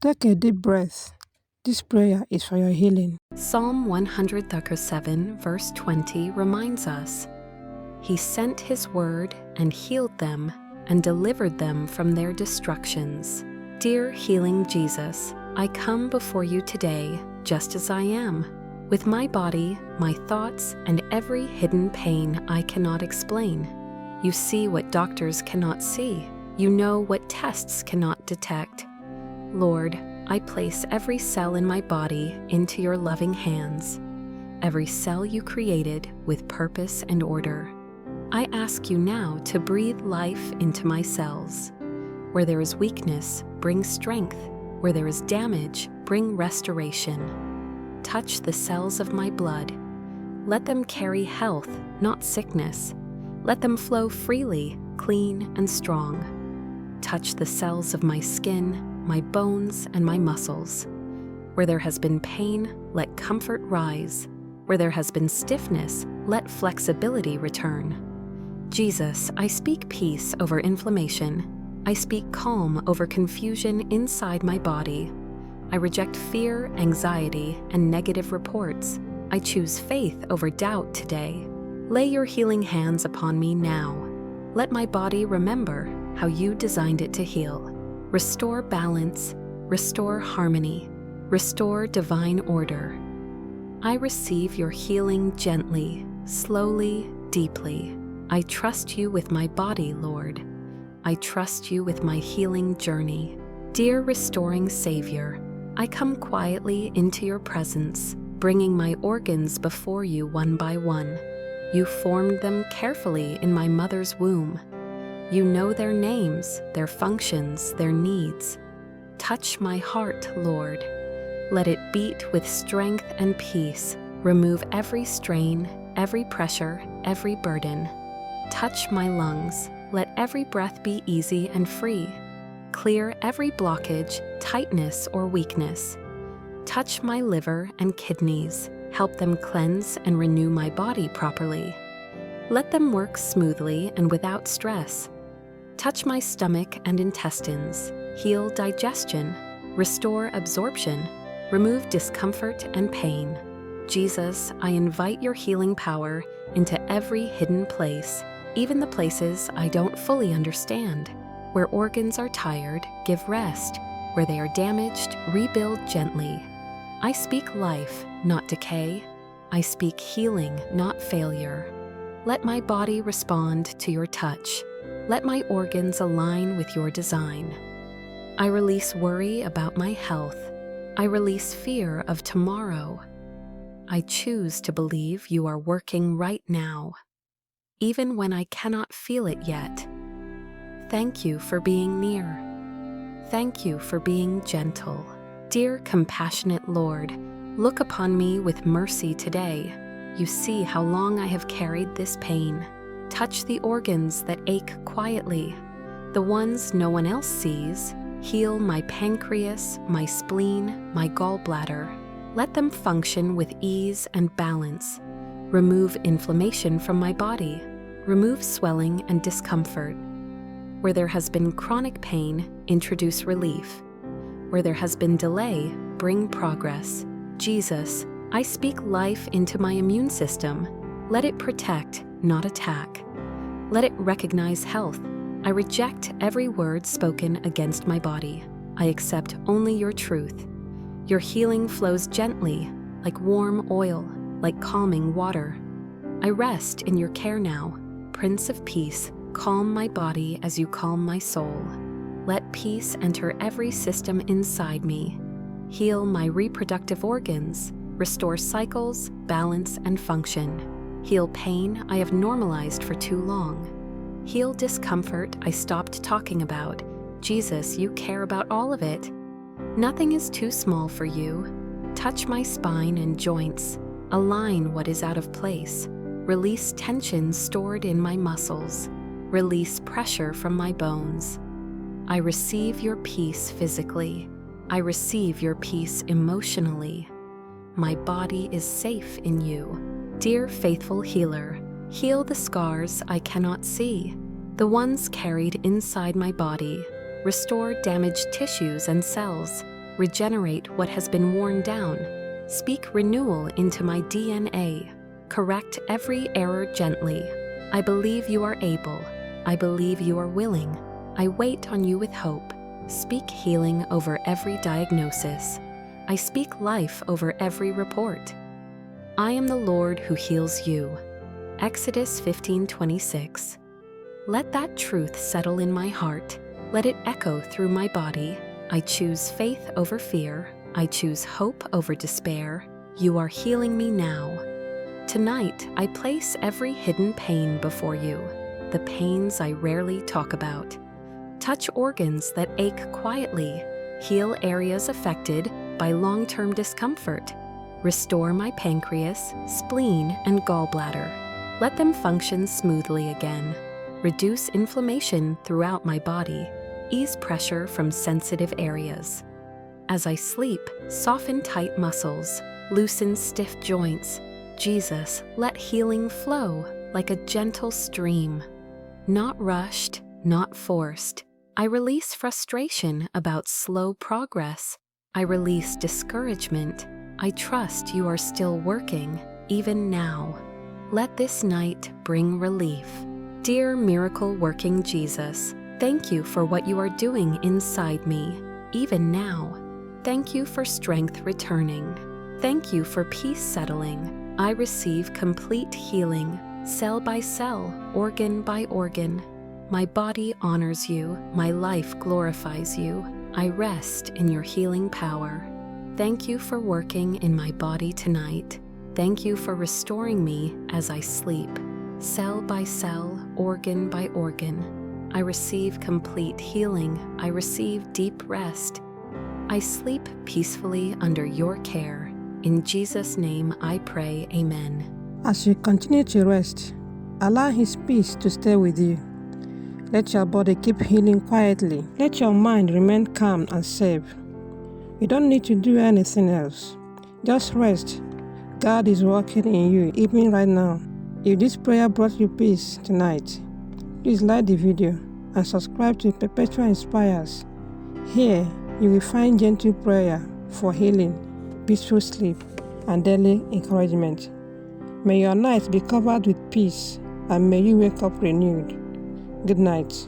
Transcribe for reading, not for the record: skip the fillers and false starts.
Take a deep breath. This prayer is for your healing. Psalm 107, verse 20 reminds us, He sent His word and healed them and delivered them from their destructions. Dear healing Jesus, I come before you today just as I am, with my body, my thoughts, and every hidden pain I cannot explain. You see what doctors cannot see. You know what tests cannot detect. Lord, I place every cell in my body into your loving hands, every cell you created with purpose and order. I ask you now to breathe life into my cells. Where there is weakness, bring strength. Where there is damage, bring restoration. Touch the cells of my blood. Let them carry health, not sickness. Let them flow freely, clean and strong. Touch the cells of my skin, my bones, and my muscles. Where there has been pain, let comfort rise. Where there has been stiffness, let flexibility return. Jesus, I speak peace over inflammation. I speak calm over confusion inside my body. I reject fear, anxiety, and negative reports. I choose faith over doubt today. Lay your healing hands upon me now. Let my body remember how you designed it to heal. Restore balance, restore harmony, restore divine order. I receive your healing gently, slowly, deeply. I trust you with my body, Lord. I trust you with my healing journey. Dear restoring Savior, I come quietly into your presence, bringing my organs before you one by one. You formed them carefully in my mother's womb. You know their names, their functions, their needs. Touch my heart, Lord. Let it beat with strength and peace. Remove every strain, every pressure, every burden. Touch my lungs. Let every breath be easy and free. Clear every blockage, tightness, or weakness. Touch my liver and kidneys. Help them cleanse and renew my body properly. Let them work smoothly and without stress. Touch my stomach and intestines. Heal digestion. Restore absorption. Remove discomfort and pain. Jesus, I invite your healing power into every hidden place, even the places I don't fully understand. Where organs are tired, give rest. Where they are damaged, rebuild gently. I speak life, not decay. I speak healing, not failure. Let my body respond to your touch. Let my organs align with your design. I release worry about my health. I release fear of tomorrow. I choose to believe you are working right now, even when I cannot feel it yet. Thank you for being near. Thank you for being gentle. Dear compassionate Lord, look upon me with mercy today. You see how long I have carried this pain. Touch the organs that ache quietly, the ones no one else sees. Heal my pancreas, my spleen, my gallbladder. Let them function with ease and balance. Remove inflammation from my body. Remove swelling and discomfort. Where there has been chronic pain, introduce relief. Where there has been delay, bring progress. Jesus, I speak life into my immune system. Let it protect, not attack. Let it recognize health. I reject every word spoken against my body. I accept only your truth. Your healing flows gently, like warm oil, like calming water. I rest in your care now. Prince of Peace, calm my body as you calm my soul. Let peace enter every system inside me. Heal my reproductive organs. Restore cycles, balance, and function. Heal pain I have normalized for too long. Heal discomfort I stopped talking about. Jesus, you care about all of it. Nothing is too small for you. Touch my spine and joints. Align what is out of place. Release tension stored in my muscles. Release pressure from my bones. I receive your peace physically. I receive your peace emotionally. My body is safe in you. Dear faithful healer, heal the scars I cannot see, the ones carried inside my body. Restore damaged tissues and cells. regenerate what has been worn down. Speak renewal into my DNA. Correct every error gently. I believe you are able. I believe you are willing. I wait on you with hope. Speak healing over every diagnosis. I speak life over every report. I am the Lord who heals you. Exodus 15:26. Let that truth settle in my heart. Let it echo through my body. I choose faith over fear. I choose hope over despair. You are healing me now. Tonight, I place every hidden pain before you, the pains I rarely talk about. Touch organs that ache quietly. Heal areas affected by long-term discomfort. Restore my pancreas, spleen, and gallbladder. Let them function smoothly again. Reduce inflammation throughout my body. Ease pressure from sensitive areas. As I sleep, soften tight muscles, loosen stiff joints. Jesus, let healing flow like a gentle stream. Not rushed, not forced. I release frustration about slow progress. I release discouragement. I trust you are still working, even now. Let this night bring relief. Dear miracle-working Jesus, thank you for what you are doing inside me, even now. Thank you for strength returning. Thank you for peace settling. I receive complete healing, cell by cell, organ by organ. My body honors you. My life glorifies you. I rest in your healing power. Thank you for working in my body tonight. Thank you for restoring me as I sleep. Cell by cell, organ by organ. I receive complete healing. I receive deep rest. I sleep peacefully under your care. In Jesus' name I pray, amen. As you continue to rest, allow His peace to stay with you. Let your body keep healing quietly. Let your mind remain calm and safe. You don't need to do anything else. Just rest. God is working in you, even right now. If this prayer brought you peace tonight, please like the video and subscribe to Perpetua Inspires. Here, you will find gentle prayer for healing, peaceful sleep, and daily encouragement. May your night be covered with peace, and may you wake up renewed. Good night.